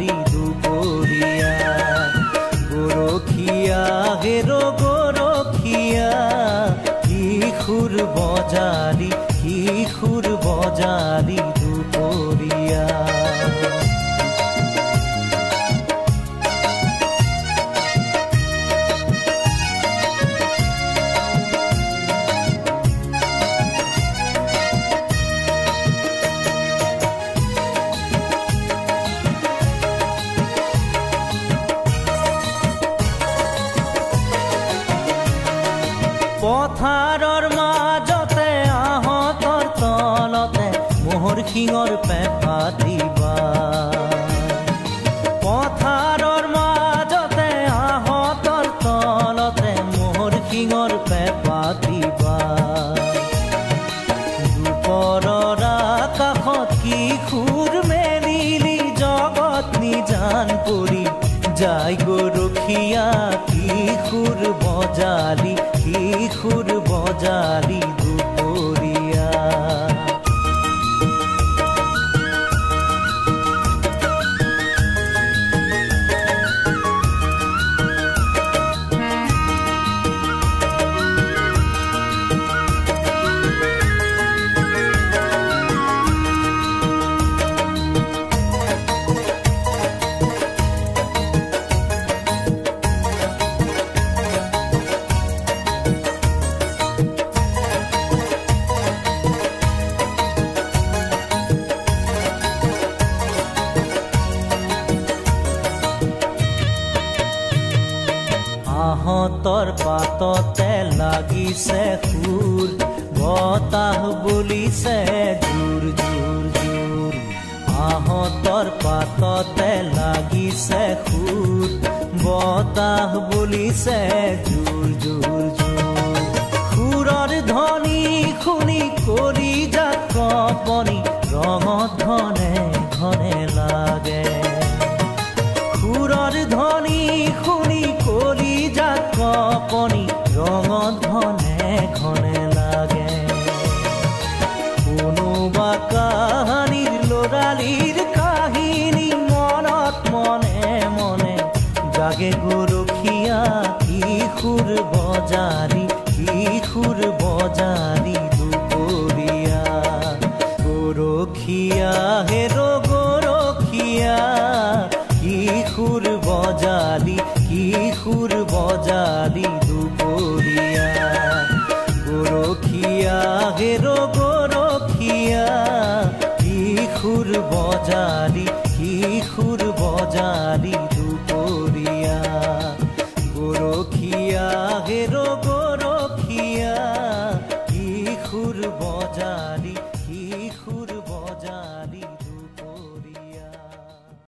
বজালি দুপৰিয়া গৰখিয়া হেৰো গৰখিয়া কিশোৰ বজালি দুপৰিয়া পথাৰৰ মাজতে আহঁতৰ তলতে মোহৰ শিঙৰ পেঁপা দিবা পথাৰৰ মাজতে আহঁতৰ তলতে মোহৰ শিঙৰ পেঁপা দিবা দুপৰৰ আকাশত কিশোৰ মেলিলি জগত নিজান পৰি যায় গৰখীয়া কিশোৰ বজালি দুপৰিয়া আহঁতৰ পাততে লাগিছে সুৰ বতাহ বলিছে জোৰ জোৰ জোৰ আহঁতৰ পাততে লাগিছে সুৰ বতাহ বলিছে জোৰ জোৰ জোৰ সুৰৰ ধ্বনি শুনি কৰি যাক কপনি ৰঙত ঘনে ঘনে লাগে সুৰৰ ধ্বনি শুনি কৰি যাক কপনি ৰঙত ঘনে ঘনে লাগে কোনোবা কাহিনীৰ ল'ৰালিৰ কাহিনী মনত মনে মনে জাগে গৰখীয়া কিশোৰ বজালি দুপৰীয়া গৰখীয়া হেৰৌ গৰখীয়া কিশোৰ বজালি দুপৰীয়া গৰখীয়া হেৰৌ গৰখীয়া কিশোৰ বজালি